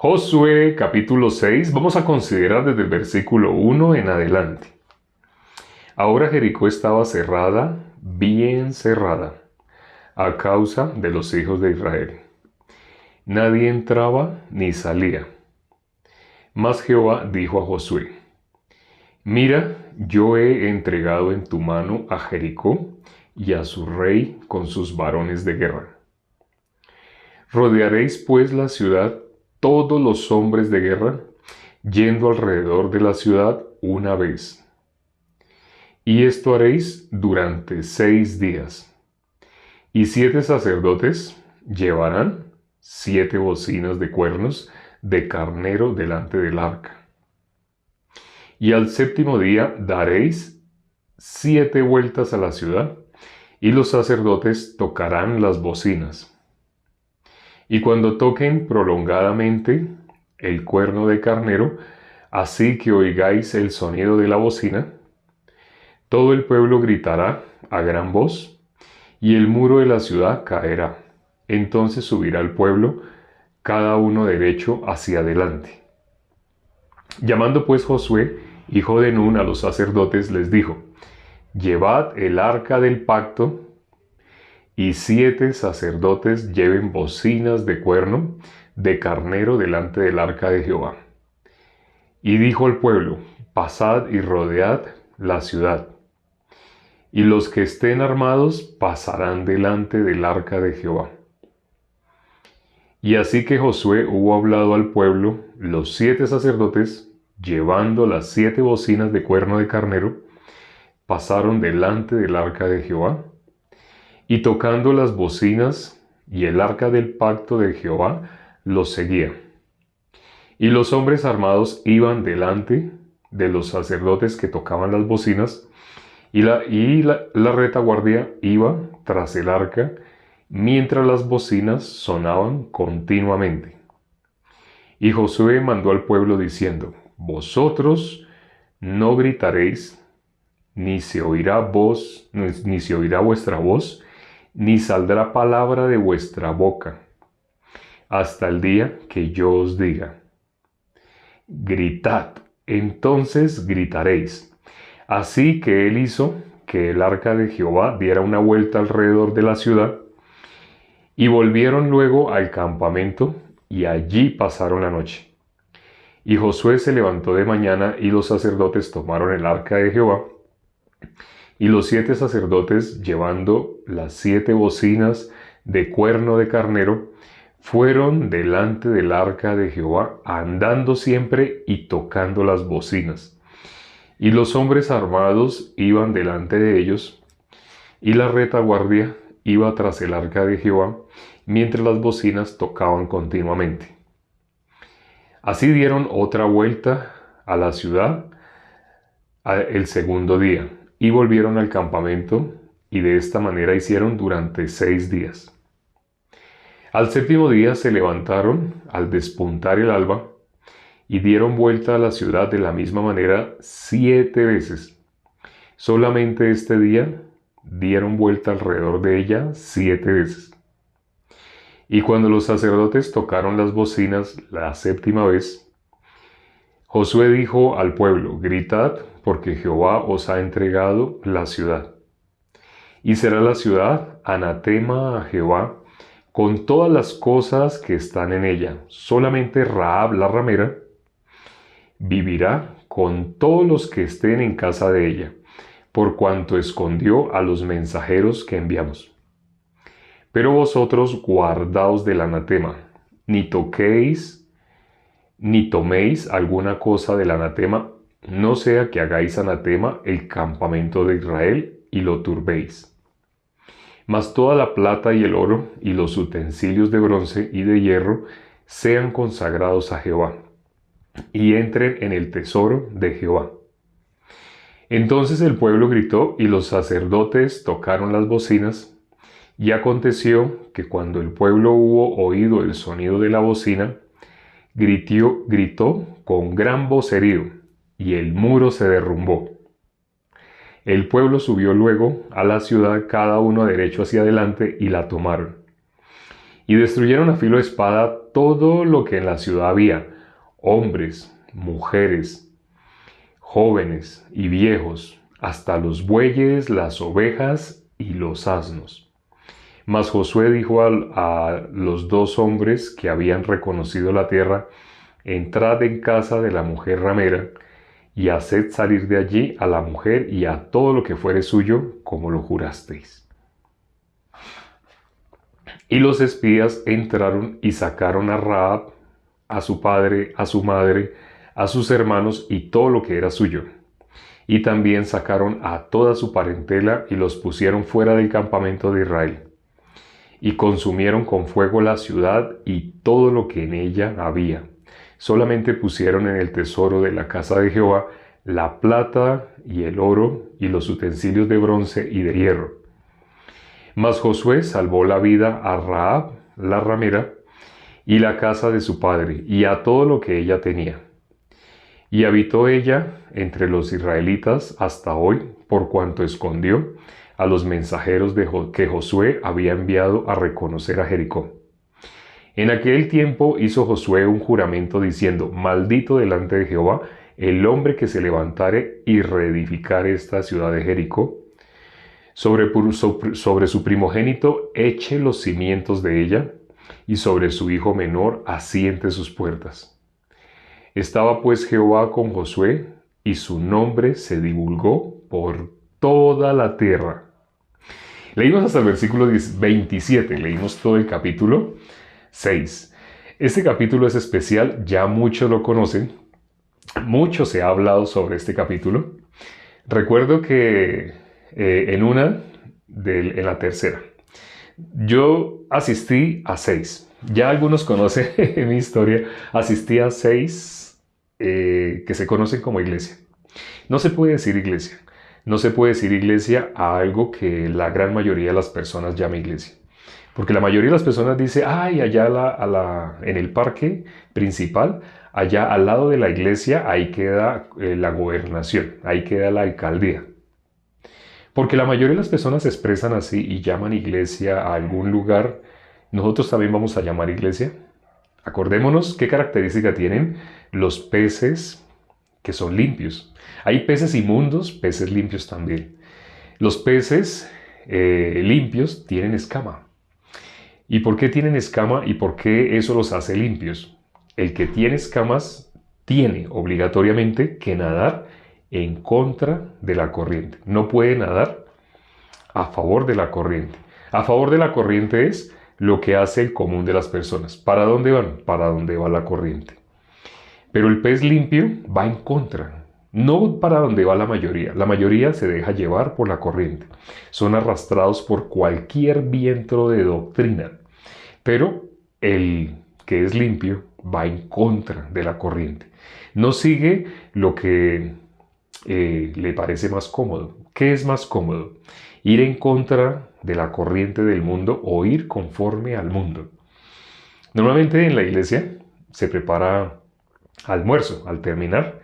Josué capítulo 6, vamos a considerar desde el versículo 1 en adelante. Ahora Jericó estaba cerrada, bien cerrada, a causa de los hijos de Israel. Nadie entraba ni salía. Mas Jehová dijo a Josué: Mira, yo he entregado en tu mano a Jericó y a su rey con sus varones de guerra. Rodearéis pues la ciudad todos los hombres de guerra, yendo alrededor de la ciudad una vez. Y esto haréis durante 6 días. Y 7 sacerdotes llevarán 7 bocinas de cuernos de carnero delante del arca. Y al séptimo día daréis 7 vueltas a la ciudad, y los sacerdotes tocarán las bocinas. Y cuando toquen prolongadamente el cuerno de carnero, así que oigáis el sonido de la bocina, todo el pueblo gritará a gran voz, y el muro de la ciudad caerá. Entonces subirá el pueblo, cada uno derecho hacia adelante. Llamando pues Josué, hijo de Nun, a los sacerdotes, les dijo: Llevad el arca del pacto, y 7 sacerdotes lleven bocinas de cuerno de carnero delante del arca de Jehová. Y dijo al pueblo: Pasad y rodead la ciudad, y los que estén armados pasarán delante del arca de Jehová. Y así que Josué hubo hablado al pueblo, los 7 sacerdotes, llevando las 7 bocinas de cuerno de carnero, pasaron delante del arca de Jehová, y tocando las bocinas, y el arca del pacto de Jehová los seguía. Y los hombres armados iban delante de los sacerdotes que tocaban las bocinas, y la retaguardia iba tras el arca, mientras las bocinas sonaban continuamente. Y Josué mandó al pueblo diciendo: Vosotros no gritaréis, ni se oirá vuestra voz, ni saldrá palabra de vuestra boca, hasta el día que yo os diga: Gritad, entonces gritaréis. Así que él hizo que el arca de Jehová diera una vuelta alrededor de la ciudad, y volvieron luego al campamento, y allí pasaron la noche. Y Josué se levantó de mañana, y los sacerdotes tomaron el arca de Jehová, y los 7 sacerdotes, llevando las 7 bocinas de cuerno de carnero, fueron delante del arca de Jehová, andando siempre y tocando las bocinas. Y los hombres armados iban delante de ellos, y la retaguardia iba tras el arca de Jehová, mientras las bocinas tocaban continuamente. Así dieron otra vuelta a la ciudad el segundo día, y volvieron al campamento, y de esta manera hicieron durante 6 días. Al séptimo día se levantaron al despuntar el alba, y dieron vuelta a la ciudad de la misma manera 7 veces. Solamente este día dieron vuelta alrededor de ella 7 veces. Y cuando los sacerdotes tocaron las bocinas la séptima vez, Josué dijo al pueblo: Gritad, porque Jehová os ha entregado la ciudad. Y será la ciudad anatema a Jehová, con todas las cosas que están en ella. Solamente Rahab la ramera vivirá con todos los que estén en casa de ella, por cuanto escondió a los mensajeros que enviamos. Pero vosotros guardaos del anatema, ni toquéis ni toméis alguna cosa del anatema, no sea que hagáis anatema el campamento de Israel y lo turbéis. Mas toda la plata y el oro y los utensilios de bronce y de hierro sean consagrados a Jehová, y entren en el tesoro de Jehová. Entonces el pueblo gritó, y los sacerdotes tocaron las bocinas, y aconteció que cuando el pueblo hubo oído el sonido de la bocina, gritó con gran vocerío, y el muro se derrumbó. El pueblo subió luego a la ciudad, cada uno derecho hacia adelante, y la tomaron. y destruyeron a filo de espada todo lo que en la ciudad había, hombres, mujeres, jóvenes y viejos, hasta los bueyes, las ovejas y los asnos. Mas Josué dijo a los dos hombres que habían reconocido la tierra: entrad en casa de la mujer ramera, y haced salir de allí a la mujer y a todo lo que fuere suyo, como lo jurasteis. Y los espías entraron y sacaron a Rahab, a su padre, a su madre, a sus hermanos y todo lo que era suyo. Y también sacaron a toda su parentela y los pusieron fuera del campamento de Israel. Y consumieron con fuego la ciudad y todo lo que en ella había. Solamente pusieron en el tesoro de la casa de Jehová la plata y el oro y los utensilios de bronce y de hierro. Mas Josué salvó la vida a Rahab, la ramera, y la casa de su padre, y a todo lo que ella tenía. Y habitó ella entre los israelitas hasta hoy, por cuanto escondió a los mensajeros que Josué había enviado a reconocer a Jericó. En aquel tiempo hizo Josué un juramento diciendo: maldito delante de Jehová el hombre que se levantare y reedificare esta ciudad de Jericó. Sobre su primogénito eche los cimientos de ella, y sobre su hijo menor asiente sus puertas. Estaba pues Jehová con Josué, y su nombre se divulgó por toda la tierra. Leímos hasta el versículo 27, leímos todo el capítulo 6. Este capítulo es especial, ya muchos lo conocen, mucho se ha hablado sobre este capítulo. Recuerdo que en la tercera, yo asistí a 6. Ya algunos conocen mi historia. Asistí a 6 que se conocen como iglesia. No se puede decir iglesia. No se puede decir iglesia a algo que la gran mayoría de las personas llama iglesia. Porque la mayoría de las personas dice: ay, allá en el parque principal, allá al lado de la iglesia, ahí queda la gobernación, ahí queda la alcaldía. Porque la mayoría de las personas se expresan así y llaman iglesia a algún lugar. Nosotros también vamos a llamar iglesia. Acordémonos qué característica tienen los peces que son limpios. Hay peces inmundos, peces limpios también. Los peces limpios tienen escama. ¿Y por qué tienen escama y por qué eso los hace limpios? El que tiene escamas tiene obligatoriamente que nadar en contra de la corriente. No puede nadar a favor de la corriente. A favor de la corriente es lo que hace el común de las personas. ¿Para dónde van? Para dónde va la corriente. Pero el pez limpio va en contra. No para donde va la mayoría. La mayoría se deja llevar por la corriente. Son arrastrados por cualquier viento de doctrina. Pero el que es limpio va en contra de la corriente. No sigue lo que le parece más cómodo. ¿Qué es más cómodo? ¿Ir en contra de la corriente del mundo o ir conforme al mundo? Normalmente en la iglesia se prepara almuerzo. Al terminar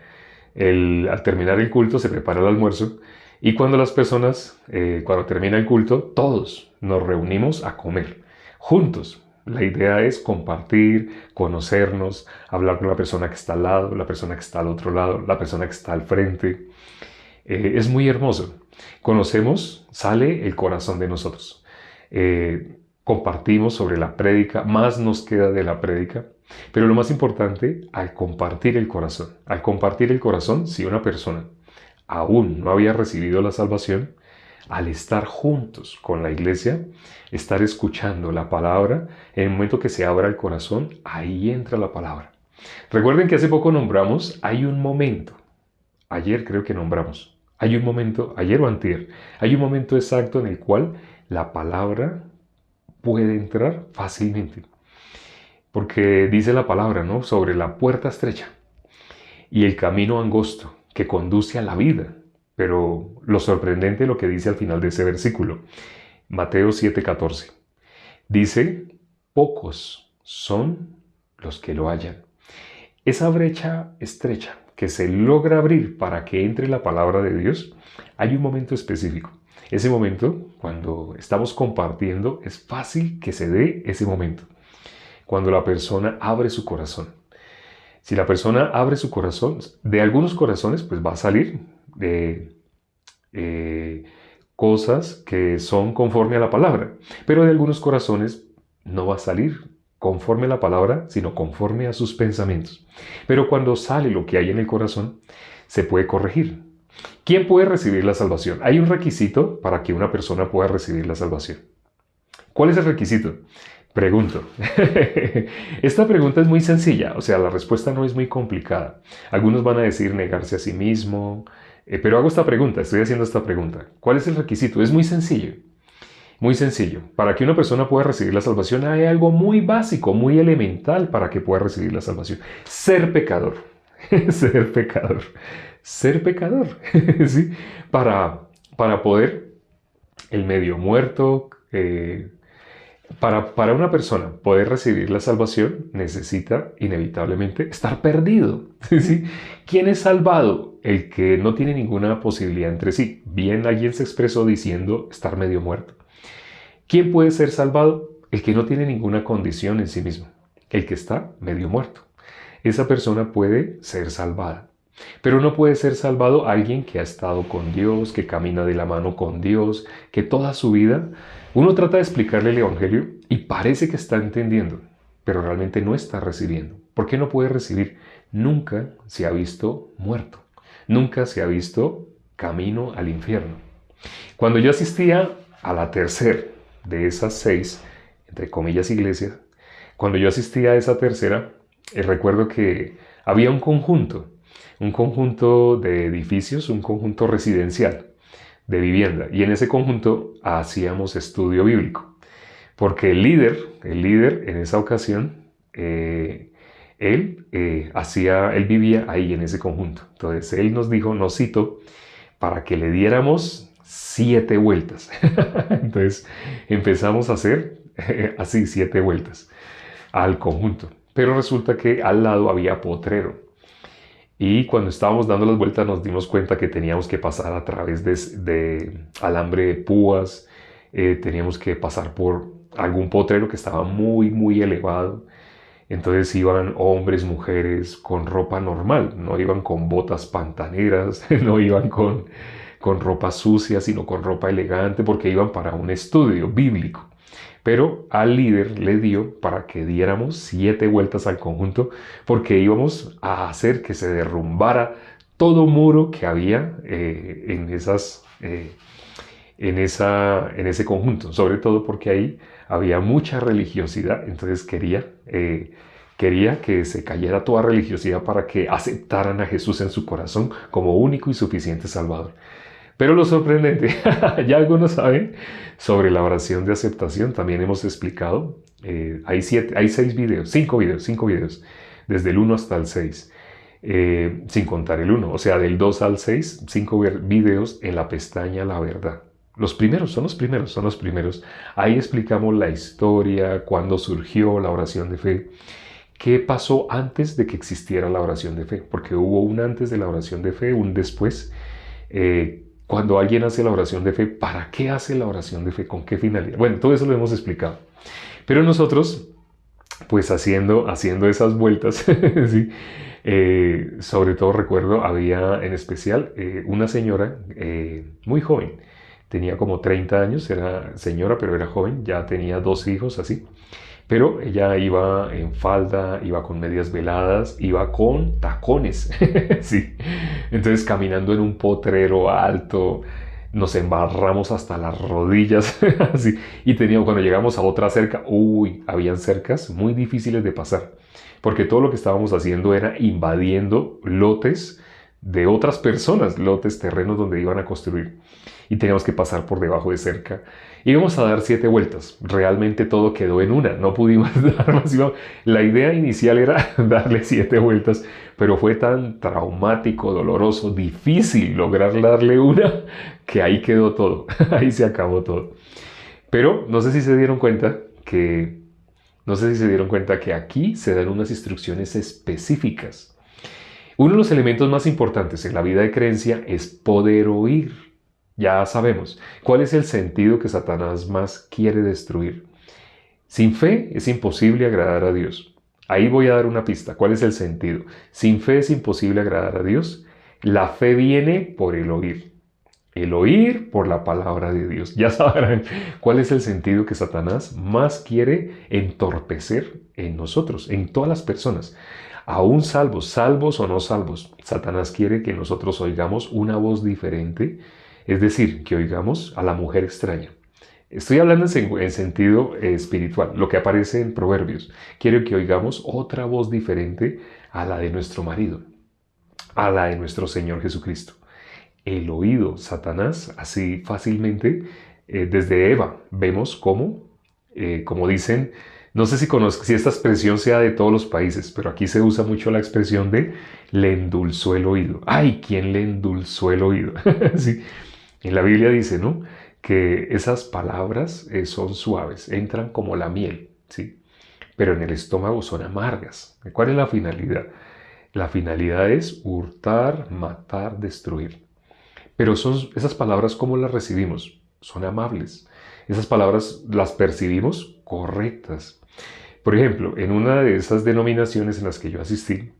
el culto se prepara el almuerzo, y cuando las personas, cuando termina el culto, todos nos reunimos a comer juntos. La idea es compartir, conocernos, hablar con la persona que está al lado, la persona que está al otro lado, la persona que está al frente. Es muy hermoso. Conocemos, sale el corazón de nosotros. Compartimos sobre la prédica, más nos queda de la prédica. Pero lo más importante, al compartir el corazón. Al compartir el corazón, si una persona aún no había recibido la salvación, al estar juntos con la iglesia, estar escuchando la palabra, en el momento que se abra el corazón, ahí entra la palabra. Recuerden que hace poco nombramos, hay un momento, ayer creo que nombramos, hay un momento, ayer o antier, hay un momento exacto en el cual la palabra puede entrar fácilmente. Porque dice la palabra, ¿no?, sobre la puerta estrecha y el camino angosto que conduce a la vida. Pero lo sorprendente es lo que dice al final de ese versículo, Mateo 7:14. Dice: pocos son los que lo hallan. Esa brecha estrecha que se logra abrir para que entre la palabra de Dios, hay un momento específico. Ese momento, cuando estamos compartiendo, es fácil que se dé ese momento. cuando la persona abre su corazón. Si la persona abre su corazón, de algunos corazones pues va a salir cosas que son conforme a la palabra, pero de algunos corazones no va a salir conforme a la palabra, sino conforme a sus pensamientos. Pero cuando sale lo que hay en el corazón, se puede corregir. ¿Quién puede recibir la salvación? Hay un requisito para que una persona pueda recibir la salvación. ¿Cuál es el requisito? Pregunto. Esta pregunta es muy sencilla, o sea, la respuesta no es muy complicada. Algunos van a decir negarse a sí mismo, pero hago esta pregunta, estoy haciendo esta pregunta. ¿Cuál es el requisito? Es muy sencillo. Muy sencillo. Para que una persona pueda recibir la salvación hay algo muy básico, muy elemental para que pueda recibir la salvación. Ser pecador. Ser pecador. Ser pecador. ¿Sí? Para poder, el medio muerto, para una persona poder recibir la salvación necesita inevitablemente estar perdido. ¿Sí? ¿Quién es salvado? El que no tiene ninguna posibilidad entre sí. Bien, alguien se expresó diciendo estar medio muerto. ¿Quién puede ser salvado? El que no tiene ninguna condición en sí mismo. El que está medio muerto. Esa persona puede ser salvada. Pero no puede ser salvado alguien que ha estado con Dios, que camina de la mano con Dios, que toda su vida uno trata de explicarle el Evangelio y parece que está entendiendo, pero realmente no está recibiendo. ¿Por qué no puede recibir? Nunca se ha visto muerto. Nunca se ha visto camino al infierno. Cuando yo asistía a la tercera de esas 6, entre comillas, iglesias, cuando yo asistía a esa tercera, recuerdo que había un conjunto de edificios, un conjunto residencial de vivienda. Y en ese conjunto hacíamos estudio bíblico. Porque el líder en esa ocasión, él vivía ahí en ese conjunto. Entonces él nos dijo, nos citó, para que le diéramos 7 vueltas. Entonces empezamos a hacer así 7 vueltas al conjunto. Pero resulta que al lado había potrero. Y cuando estábamos dando las vueltas nos dimos cuenta que teníamos que pasar a través de alambre de púas, teníamos que pasar por algún potrero que estaba muy, muy elevado. Entonces iban hombres, mujeres con ropa normal, no iban con botas pantaneras, no iban con ropa sucia, sino con ropa elegante, porque iban para un estudio bíblico. Pero al líder le dio para que diéramos 7 vueltas al conjunto, porque íbamos a hacer que se derrumbara todo muro que había en ese conjunto, sobre todo porque ahí había mucha religiosidad. Entonces quería que se cayera toda religiosidad para que aceptaran a Jesús en su corazón como único y suficiente Salvador. Pero lo sorprendente, ya algunos saben sobre la oración de aceptación, también hemos explicado, hay 5 videos, desde el 1 hasta el 6, sin contar el 1, o sea, del 2 al 6, 5 videos en la pestaña La Verdad. Son los primeros. Ahí explicamos la historia, cuándo surgió la oración de fe, qué pasó antes de que existiera la oración de fe, porque hubo un antes de la oración de fe, un después. Cuando alguien hace la oración de fe, ¿para qué hace la oración de fe? ¿Con qué finalidad? Bueno, todo eso lo hemos explicado. Pero nosotros, pues haciendo esas vueltas, ¿sí? Sobre todo recuerdo, había en especial una señora muy joven, tenía como 30 años, era señora, pero era joven, ya tenía 2 hijos así. Pero ella iba en falda, iba con medias veladas, iba con tacones, sí. Entonces caminando en un potrero alto, nos embarramos hasta las rodillas, así. Y cuando llegamos a otra cerca, habían cercas muy difíciles de pasar, porque todo lo que estábamos haciendo era invadiendo lotes de otras personas, lotes, terrenos donde iban a construir. Y teníamos que pasar por debajo de cerca. Íbamos a dar 7 vueltas. Realmente todo quedó en una. No pudimos dar más. La idea inicial era darle 7 vueltas, pero fue tan traumático, doloroso, difícil lograr darle una, que ahí quedó todo. Ahí se acabó todo. Pero no sé si se dieron cuenta que aquí se dan unas instrucciones específicas. Uno de los elementos más importantes en la vida de creencia es poder oír. Ya sabemos cuál es el sentido que Satanás más quiere destruir. Sin fe es imposible agradar a Dios. Ahí voy a dar una pista. ¿Cuál es el sentido? Sin fe es imposible agradar a Dios. La fe viene por el oír. El oír por la palabra de Dios. Ya sabrán cuál es el sentido que Satanás más quiere entorpecer en nosotros, en todas las personas. Aún salvos, salvos o no salvos, Satanás quiere que nosotros oigamos una voz diferente, es decir, que oigamos a la mujer extraña. Estoy hablando en sentido espiritual, lo que aparece en Proverbios. Quiero que oigamos otra voz diferente a la de nuestro marido, a la de nuestro Señor Jesucristo. El oído, Satanás, así fácilmente, desde Eva, vemos cómo, como dicen, no sé si esta expresión sea de todos los países, pero aquí se usa mucho la expresión de le endulzó el oído. ¡Ay! ¿Quién le endulzó el oído? Sí. En la Biblia dice, ¿no?, que esas palabras son suaves, entran como la miel, ¿sí? Pero en el estómago son amargas. ¿Cuál es la finalidad? La finalidad es hurtar, matar, destruir. Pero esas palabras, ¿cómo las recibimos? Son amables. Esas palabras las percibimos correctas. Por ejemplo, en una de esas denominaciones en las que yo asistí,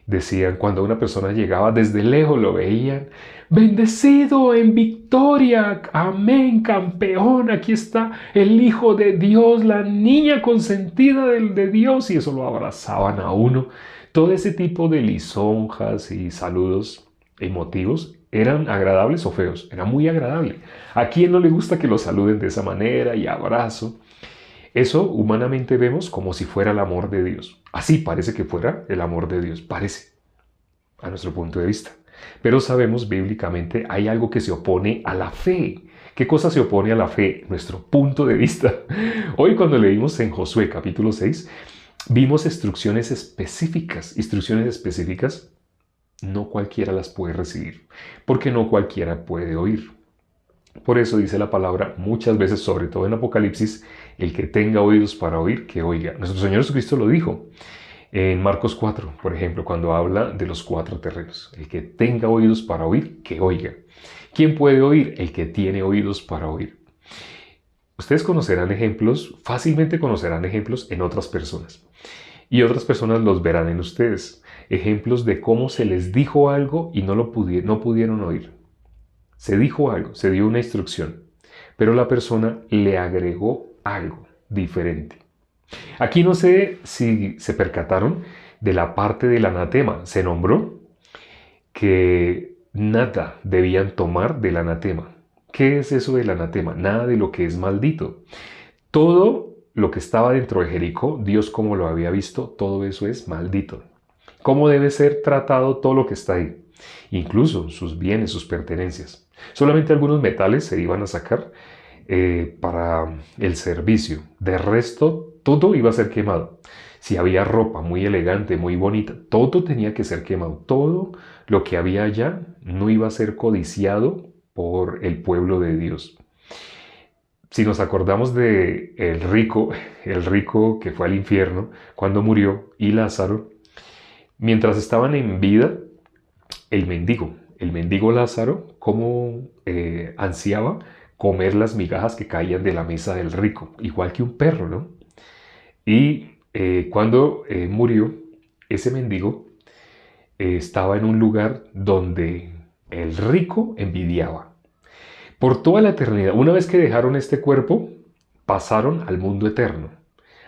decían, cuando una persona llegaba desde lejos, lo veían, bendecido en victoria, amén, campeón, aquí está el Hijo de Dios, la niña consentida de Dios, y eso lo abrazaban a uno. Todo ese tipo de lisonjas y saludos emotivos eran agradables o feos, era muy agradable. ¿A quién no le gusta que lo saluden de esa manera y abrazo? Eso humanamente vemos como si fuera el amor de Dios. Así parece que fuera el amor de Dios, parece, a nuestro punto de vista. Pero sabemos bíblicamente hay algo que se opone a la fe. ¿Qué cosa se opone a la fe? Nuestro punto de vista. Hoy cuando leímos en Josué capítulo 6, vimos instrucciones específicas. Instrucciones específicas no cualquiera las puede recibir, porque no cualquiera puede oír. Por eso dice la palabra muchas veces, sobre todo en Apocalipsis, el que tenga oídos para oír, que oiga. Nuestro Señor Jesucristo lo dijo en Marcos 4, por ejemplo, cuando habla de los 4 terrenos. El que tenga oídos para oír, que oiga. ¿Quién puede oír? El que tiene oídos para oír. Ustedes conocerán ejemplos, fácilmente conocerán ejemplos en otras personas. Y otras personas los verán en ustedes. Ejemplos de cómo se les dijo algo y no pudieron oír. Se dijo algo, se dio una instrucción, pero la persona le agregó algo diferente. Aquí no sé si se percataron de la parte del anatema. Se nombró que nada debían tomar del anatema. ¿Qué es eso del anatema? Nada de lo que es maldito. Todo lo que estaba dentro de Jericó, Dios como lo había visto, todo eso es maldito. ¿Cómo debe ser tratado todo lo que está ahí? Incluso sus bienes, sus pertenencias. Solamente algunos metales se iban a sacar para el servicio. De resto, todo iba a ser quemado. Si había ropa muy elegante, muy bonita, todo tenía que ser quemado. Todo lo que había allá no iba a ser codiciado por el pueblo de Dios. Si nos acordamos de el rico que fue al infierno cuando murió, y Lázaro, mientras estaban en vida, el mendigo Lázaro, cómo ansiaba comer las migajas que caían de la mesa del rico, igual que un perro, ¿no? Y cuando murió, ese mendigo estaba en un lugar donde el rico envidiaba. Por toda la eternidad, una vez que dejaron este cuerpo, pasaron al mundo eterno.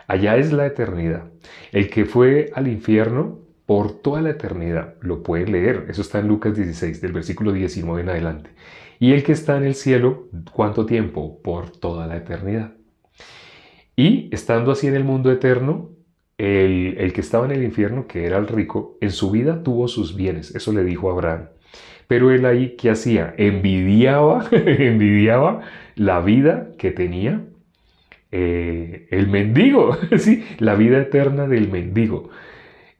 Allá es la eternidad. El que fue al infierno por toda la eternidad, lo pueden leer, eso está en Lucas 16, del versículo 19 en adelante. Y el que está en el cielo, ¿cuánto tiempo? Por toda la eternidad. Y estando así en el mundo eterno, el que estaba en el infierno, que era el rico, en su vida tuvo sus bienes, eso le dijo a Abraham. Pero él ahí, ¿qué hacía? Envidiaba, envidiaba la vida que tenía el mendigo, ¿sí? La vida eterna del mendigo.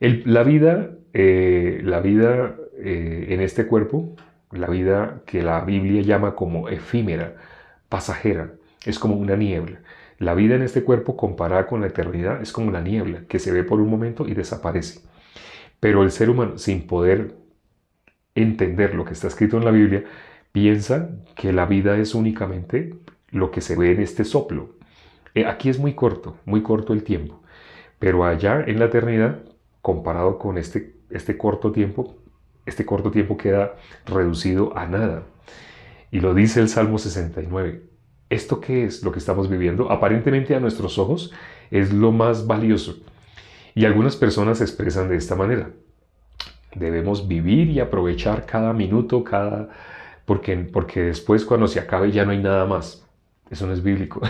La vida en este cuerpo, la vida que la Biblia llama como efímera, pasajera, es como una niebla. La vida en este cuerpo comparada con la eternidad es como la niebla que se ve por un momento y desaparece. Pero el ser humano, sin poder entender lo que está escrito en la Biblia, piensa que la vida es únicamente lo que se ve en este soplo. Aquí es muy corto el tiempo, pero allá en la eternidad, comparado con este corto tiempo queda reducido a nada. Y lo dice el Salmo 69. ¿Esto qué es lo que estamos viviendo? Aparentemente a nuestros ojos es lo más valioso. Y algunas personas se expresan de esta manera. Debemos vivir y aprovechar cada minuto, porque después cuando se acabe ya no hay nada más. Eso no es bíblico.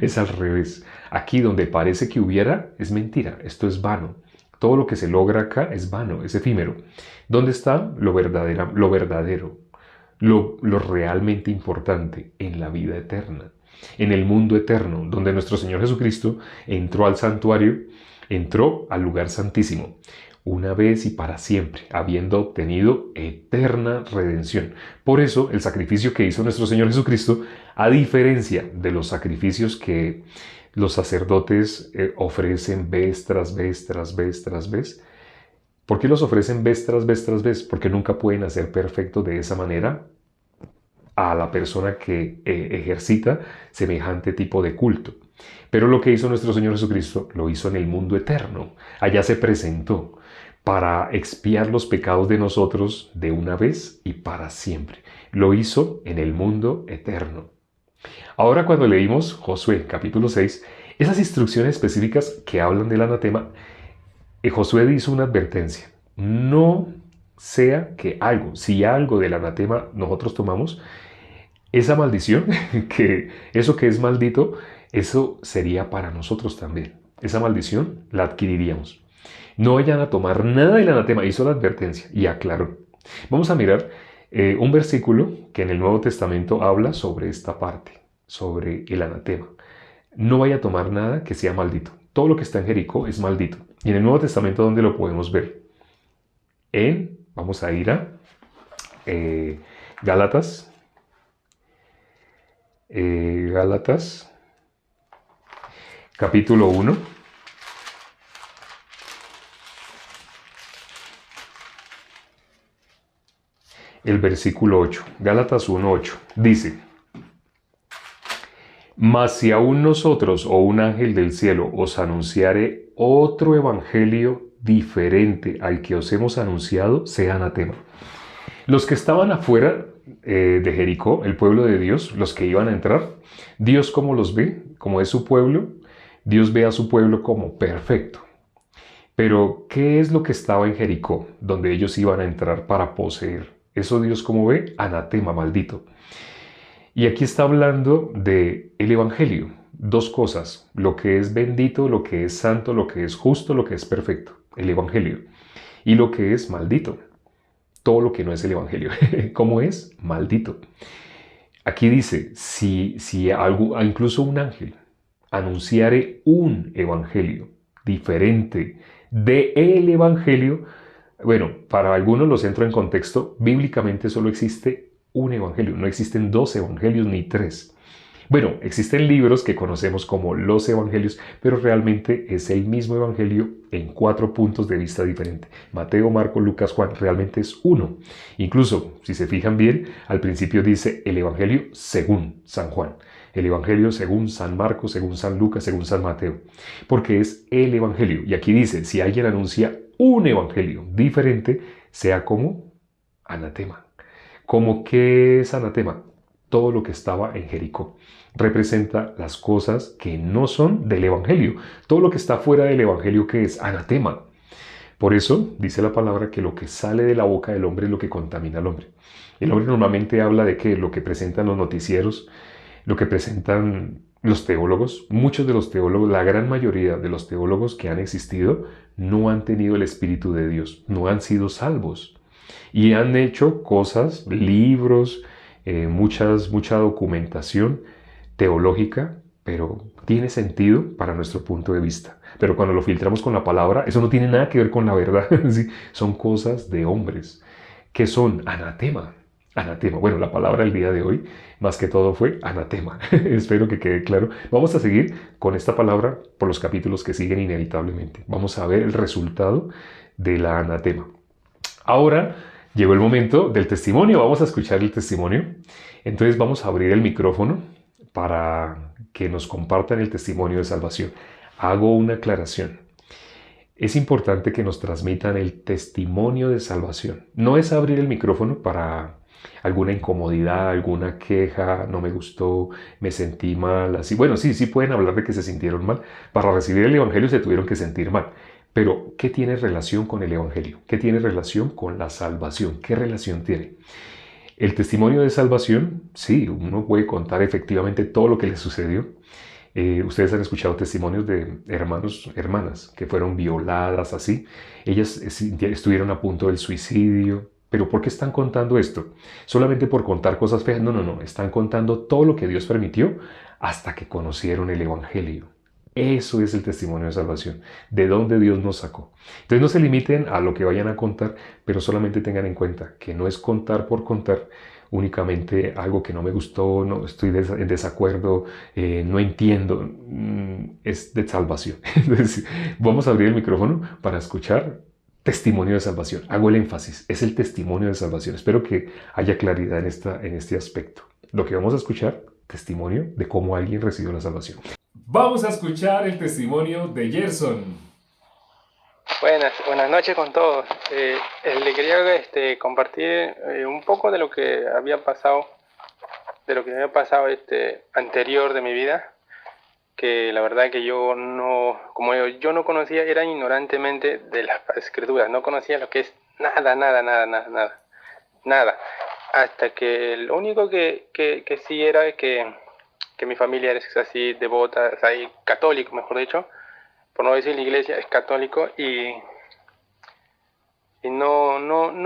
Es al revés. Aquí donde parece que hubiera, es mentira. Esto es vano. Todo lo que se logra acá es vano, es efímero. ¿Dónde está lo verdadero? Lo realmente importante en la vida eterna, en el mundo eterno, donde nuestro Señor Jesucristo entró al santuario, entró al lugar santísimo, una vez y para siempre, habiendo obtenido eterna redención. Por eso, el sacrificio que hizo nuestro Señor Jesucristo, a diferencia de los sacrificios que los sacerdotes ofrecen vez tras vez, tras vez, tras vez, ¿por qué los ofrecen vez tras vez tras vez? Porque nunca pueden hacer perfecto de esa manera a la persona que ejercita semejante tipo de culto. Pero lo que hizo nuestro Señor Jesucristo lo hizo en el mundo eterno. Allá se presentó para expiar los pecados de nosotros de una vez y para siempre. Lo hizo en el mundo eterno. Ahora cuando leímos Josué capítulo 6, esas instrucciones específicas que hablan del anatema, Josué hizo una advertencia. No sea que si algo del anatema nosotros tomamos, esa maldición, que eso que es maldito, eso sería para nosotros también. Esa maldición la adquiriríamos. No vayan a tomar nada del anatema. Hizo la advertencia y aclaró. Vamos a mirar un versículo que en el Nuevo Testamento habla sobre esta parte, sobre el anatema. No vaya a tomar nada que sea maldito. Todo lo que está en Jericó es maldito. Y en el Nuevo Testamento, ¿dónde lo podemos ver? Vamos a ir a Gálatas. Gálatas, capítulo 1. El versículo 8. Gálatas 1:8. Dice: Mas si aún nosotros o un ángel del cielo os anunciare otro evangelio diferente al que os hemos anunciado, sea anatema. Los que estaban afuera de Jericó, el pueblo de Dios, los que iban a entrar, Dios ¿cómo los ve? Como es su pueblo, Dios ve a su pueblo como perfecto. Pero, ¿qué es lo que estaba en Jericó, donde ellos iban a entrar para poseer? Eso Dios ¿cómo ve? Anatema, maldito. Y aquí está hablando del evangelio. Dos cosas, lo que es bendito, lo que es santo, lo que es justo, lo que es perfecto, el evangelio. Y lo que es maldito, todo lo que no es el evangelio. ¿Cómo es? Maldito. Aquí dice, si algo, incluso un ángel, anunciare un evangelio diferente del evangelio, bueno, para algunos los entro en contexto, bíblicamente solo existe un evangelio, no existen dos evangelios ni tres. Bueno, existen libros que conocemos como los evangelios, pero realmente es el mismo evangelio en 4 puntos de vista diferentes. Mateo, Marcos, Lucas, Juan, realmente es uno. Incluso, si se fijan bien, al principio dice el evangelio según San Juan, el evangelio según San Marcos, según San Lucas, según San Mateo, porque es el evangelio. Y aquí dice, si alguien anuncia un evangelio diferente, sea como anatema. ¿Cómo qué es anatema? Todo lo que estaba en Jericó. Representa las cosas que no son del evangelio. Todo lo que está fuera del evangelio, que es anatema. Por eso dice la palabra que lo que sale de la boca del hombre es lo que contamina al hombre. El hombre normalmente habla de que lo que presentan los noticieros, lo que presentan los teólogos, muchos de los teólogos, la gran mayoría de los teólogos que han existido, no han tenido el Espíritu de Dios, no han sido salvos. Y han hecho cosas, libros, mucha documentación teológica, pero tiene sentido para nuestro punto de vista. Pero cuando lo filtramos con la palabra, eso no tiene nada que ver con la verdad. ¿Sí? Son cosas de hombres, que son anatema. Anatema. Bueno, la palabra del día de hoy, más que todo, fue anatema. Espero que quede claro. Vamos a seguir con esta palabra por los capítulos que siguen inevitablemente. Vamos a ver el resultado de la anatema. Ahora llegó el momento del testimonio. Vamos a escuchar el testimonio. Entonces vamos a abrir el micrófono para que nos compartan el testimonio de salvación. Hago una aclaración. Es importante que nos transmitan el testimonio de salvación. No es abrir el micrófono para alguna incomodidad, alguna queja, no me gustó, me sentí mal, así. Bueno, sí, sí pueden hablar de que se sintieron mal. Para recibir el Evangelio se tuvieron que sentir mal. Pero, ¿qué tiene relación con el Evangelio? ¿Qué tiene relación con la salvación? ¿Qué relación tiene? El testimonio de salvación, sí, uno puede contar efectivamente todo lo que le sucedió. Ustedes han escuchado testimonios de hermanos, hermanas que fueron violadas así. Ellas estuvieron a punto del suicidio. ¿Pero por qué están contando esto? ¿Solamente por contar cosas feas? No, no, no. Están contando todo lo que Dios permitió hasta que conocieron el Evangelio. Eso es el testimonio de salvación, de dónde Dios nos sacó. Entonces no se limiten a lo que vayan a contar, pero solamente tengan en cuenta que no es contar por contar únicamente algo que no me gustó, no estoy en desacuerdo, no entiendo, es de salvación. Entonces vamos a abrir el micrófono para escuchar testimonio de salvación. Hago el énfasis, es el testimonio de salvación. Espero que haya claridad en este aspecto. Lo que vamos a escuchar, testimonio de cómo alguien recibió la salvación. Vamos a escuchar el testimonio de Gerson. Buenas noches con todos. Le quería compartir un poco de lo que había pasado, anterior de mi vida, que la verdad que yo no conocía, era ignorantemente de las escrituras, no conocía lo que es nada. Hasta que lo único que sí era que mi familia es así devota, o sea, católico, mejor dicho, por no decir la iglesia, es católico y no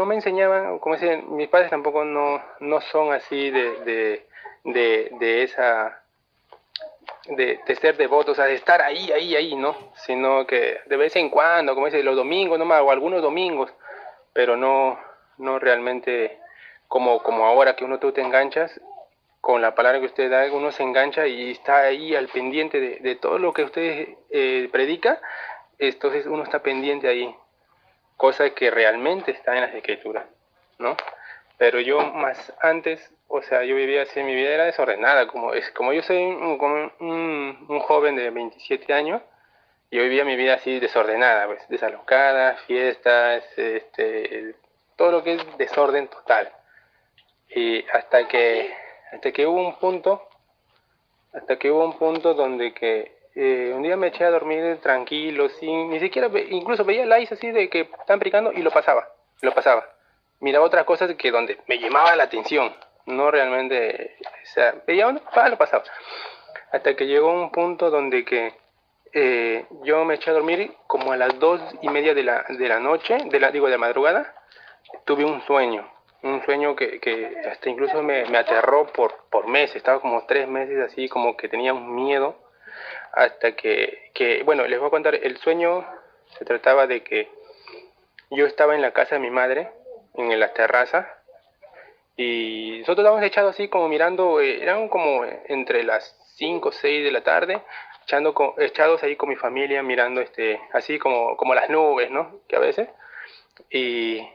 me enseñaban, como dicen, mis padres tampoco no son así de ser devotos, o sea, de estar ahí, ¿no? Sino que de vez en cuando, como dicen, los domingos nomás, o algunos domingos, pero no realmente como ahora que tú te enganchas con la palabra que usted da, uno se engancha y está ahí al pendiente de todo lo que usted predica, entonces uno está pendiente ahí, cosa que realmente está en las escrituras, ¿no? Pero yo más antes, o sea, yo vivía así, mi vida era desordenada, como yo soy un joven de 27 años, yo vivía mi vida así desordenada, pues, desalocada, fiestas, todo lo que es desorden total. Y hasta que hubo un punto donde un día me eché a dormir tranquilo, sin ni siquiera, incluso veía likes así de que están brincando y lo pasaba. Miraba otras cosas que donde me llamaba la atención, no realmente, o sea, veía uno, lo pasaba. Hasta que llegó un punto donde yo me eché a dormir como a las 2:30 de la noche, de madrugada, tuve un sueño que hasta incluso me aterró por meses, estaba como 3 meses así, como que tenía un miedo, hasta bueno, les voy a contar, el sueño se trataba de que yo estaba en la casa de mi madre, en la terraza, y nosotros estábamos echados así como mirando, eran como entre las 5 o 6 de la tarde, echados ahí con mi familia mirando así como las nubes, ¿no? Que a veces, y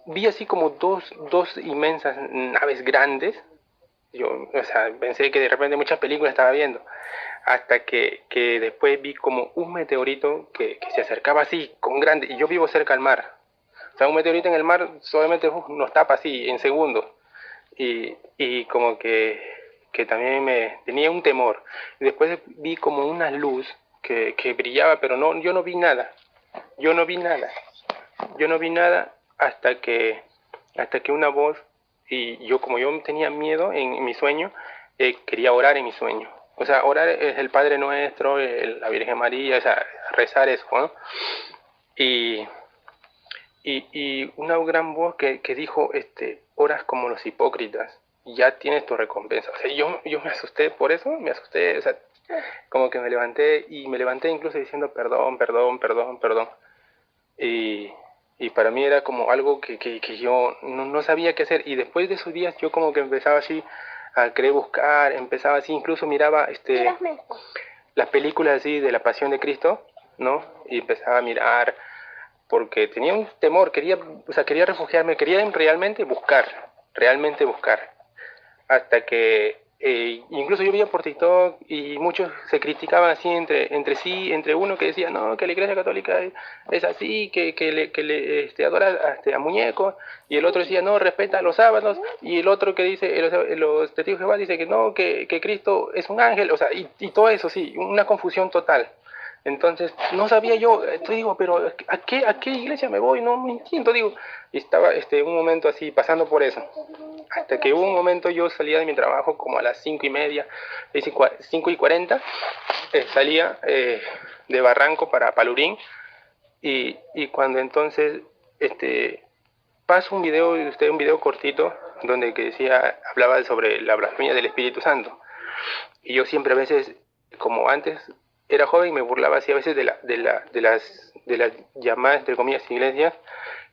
vi así como dos inmensas naves grandes. Yo, o sea, pensé que de repente muchas películas estaba viendo, hasta que después vi como un meteorito que se acercaba así, con grande, y yo vivo cerca al mar. O sea, un meteorito en el mar solamente nos tapa así, en segundos. Y como que también me tenía un temor. Y después vi como una luz que brillaba, pero yo no vi nada. Yo no vi nada. Yo no vi nada hasta que una voz, y como yo tenía miedo en mi sueño, quería orar en mi sueño. O sea, orar es el Padre Nuestro, la Virgen María, o sea, rezar eso, ¿no? Y, y una gran voz que dijo, oras como los hipócritas, ya tienes tu recompensa. O sea, yo me asusté por eso, o sea, como que me levanté incluso diciendo perdón. Y, y para mí era como algo que yo no sabía qué hacer. Y después de esos días yo como que empezaba así a querer buscar, empezaba así, incluso miraba las películas así de la Pasión de Cristo, ¿no? Y empezaba a mirar, porque tenía un temor, quería refugiarme, quería realmente buscar, hasta que incluso yo veía por TikTok y muchos se criticaban así entre sí, entre uno que decía, no, que la Iglesia Católica es así, que adora a muñecos, y el otro decía, no, respeta los sábados, y el otro que dice, los testigos de Jehová dice que no, que Cristo es un ángel, o sea, y todo eso, sí, una confusión total. Entonces, no sabía yo, digo, pero ¿a qué iglesia me voy? No entiendo, digo. Y estaba un momento así, pasando por eso. Hasta que hubo un momento, yo salía de mi trabajo como a las 5:30, 5:40, salía de Barranco para Palurín, y cuando entonces paso un video cortito, donde que decía, hablaba sobre la blasfemia del Espíritu Santo. Y yo siempre a veces, como antes era joven, me burlaba así a veces de las llamadas, entre comillas, iglesias,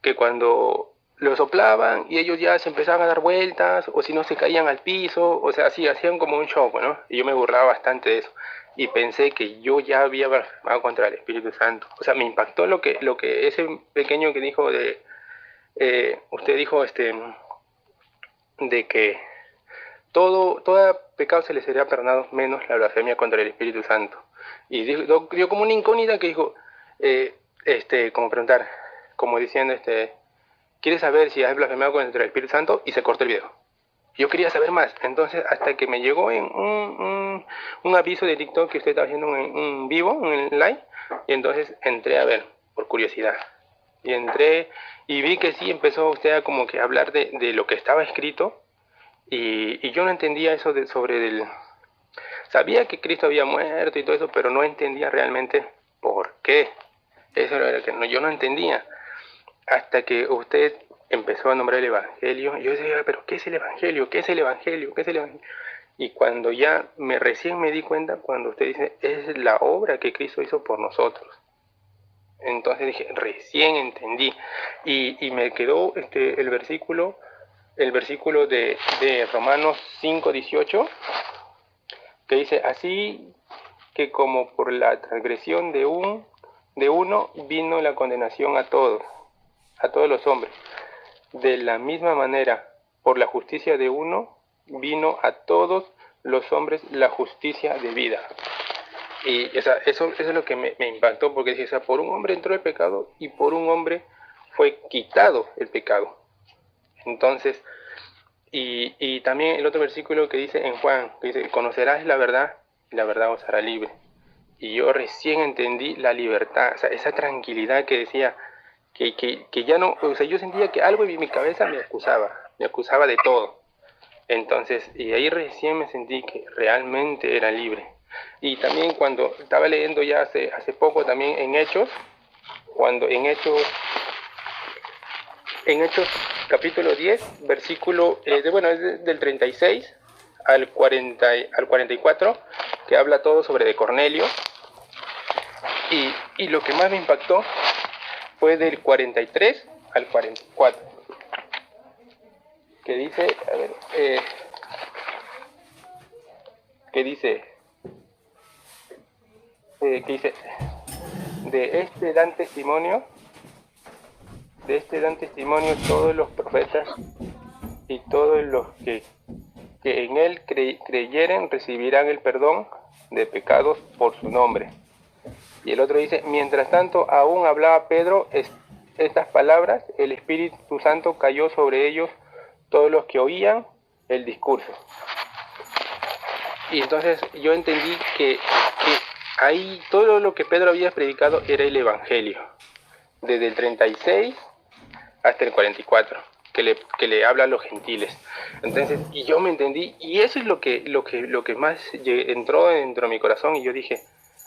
que cuando lo soplaban y ellos ya se empezaban a dar vueltas, o si no se caían al piso, o sea, así hacían como un show, ¿no? Y yo me burlaba bastante de eso. Y pensé que yo ya había blasfemado contra el Espíritu Santo. O sea, me impactó lo que ese pequeño que dijo usted dijo, de que todo pecado se le sería perdonado menos la blasfemia contra el Espíritu Santo. Y dio como una incógnita que dijo, como preguntar, como diciendo, ¿quieres saber si has blasfemado contra el Espíritu Santo? Y se cortó el video. Yo quería saber más. Entonces, hasta que me llegó en un aviso de TikTok que usted estaba haciendo un vivo, un live, y entonces entré a ver, por curiosidad. Y entré y vi que sí empezó usted a como que hablar de lo que estaba escrito, y yo no entendía eso sabía que Cristo había muerto y todo eso, pero no entendía realmente por qué. Eso era lo que yo no entendía. Hasta que usted empezó a nombrar el Evangelio, yo decía, pero ¿qué es el Evangelio? ¿Qué es el Evangelio? ¿Qué es el Evangelio? Y cuando ya recién me di cuenta, cuando usted dice, es la obra que Cristo hizo por nosotros. Entonces dije, recién entendí. Y me quedó el versículo de Romanos 5:18, que dice, así que como por la transgresión de uno vino la condenación a todos los hombres. De la misma manera, por la justicia de uno vino a todos los hombres la justicia de vida. Y eso es lo que me impactó, porque dije, por un hombre entró el pecado y por un hombre fue quitado el pecado. Entonces, y también el otro versículo que dice en Juan, que dice, conocerás la verdad y la verdad os hará libre. Y yo recién entendí la libertad, o sea, esa tranquilidad que decía, que ya no, o sea, yo sentía que algo en mi cabeza me acusaba de todo. Entonces, y ahí recién me sentí que realmente era libre. Y también cuando estaba leyendo ya hace poco también en Hechos, cuando en Hechos capítulo 10, versículo, es del 36 al 44, que habla todo sobre de Cornelio. Y lo que más me impactó fue del 43 al 44, que dice, que dice, de este dan testimonio todos los profetas, y todos los que en él creyeren recibirán el perdón de pecados por su nombre. Y el otro dice, mientras tanto aún hablaba Pedro estas palabras, el Espíritu Santo cayó sobre ellos, todos los que oían el discurso. Y entonces yo entendí que ahí todo lo que Pedro había predicado era el Evangelio, desde el 36 hasta el 44, que le habla a los gentiles. Entonces, y yo me entendí, y eso es lo que más entró dentro de mi corazón, y yo dije,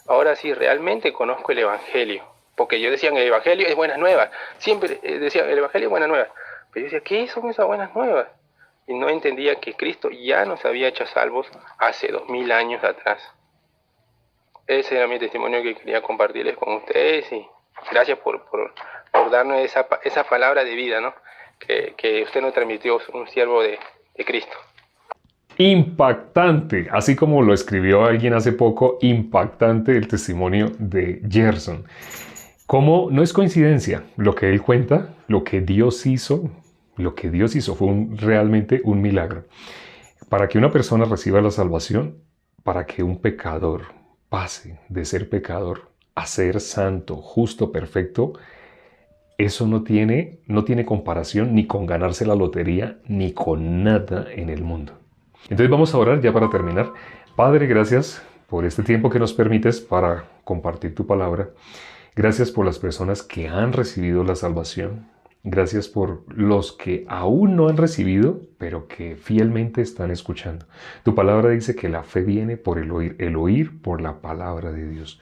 ahora sí, realmente conozco el Evangelio. Porque yo decía, el Evangelio es buenas nuevas. Siempre decía, el Evangelio es buenas nuevas. Pero yo decía, ¿qué son esas buenas nuevas? Y no entendía que Cristo ya nos había hecho salvos hace 2000 años atrás. Ese era mi testimonio que quería compartirles con ustedes. Y gracias por darnos esa palabra de vida, ¿no? Que usted nos transmitió, un siervo de Cristo. Impactante, así como lo escribió alguien hace poco, impactante el testimonio de Gerson. Como no es coincidencia lo que él cuenta, lo que Dios hizo fue realmente un milagro. Para que una persona reciba la salvación, para que un pecador pase de ser pecador a ser santo, justo, perfecto, eso no tiene comparación ni con ganarse la lotería, ni con nada en el mundo. Entonces vamos a orar ya para terminar. Padre, gracias por este tiempo que nos permites para compartir tu palabra. Gracias por las personas que han recibido la salvación. Gracias por los que aún no han recibido, pero que fielmente están escuchando. Tu palabra dice que la fe viene por el oír por la palabra de Dios.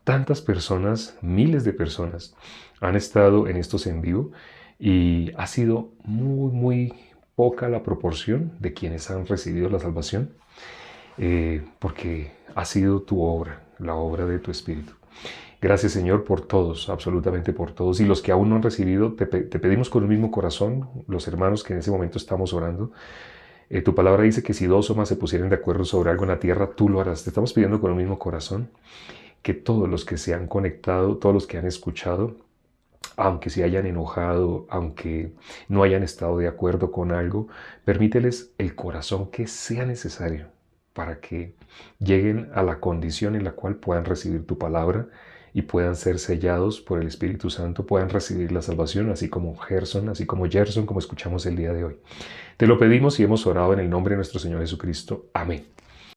Tantas personas, miles de personas, han estado en estos en vivo y ha sido muy, muy poca la proporción de quienes han recibido la salvación, porque ha sido tu obra, la obra de tu Espíritu. Gracias, Señor, por todos, absolutamente por todos. Y los que aún no han recibido, te pedimos con el mismo corazón, los hermanos que en ese momento estamos orando. Tu palabra dice que si dos o más se pusieran de acuerdo sobre algo en la tierra, tú lo harás. Te estamos pidiendo con el mismo corazón que todos los que se han conectado, todos los que han escuchado, aunque se hayan enojado, aunque no hayan estado de acuerdo con algo, permíteles el corazón que sea necesario para que lleguen a la condición en la cual puedan recibir tu palabra y puedan ser sellados por el Espíritu Santo, puedan recibir la salvación, así como Gerson, así como Gerson, como escuchamos el día de hoy. Te lo pedimos y hemos orado en el nombre de nuestro Señor Jesucristo. Amén.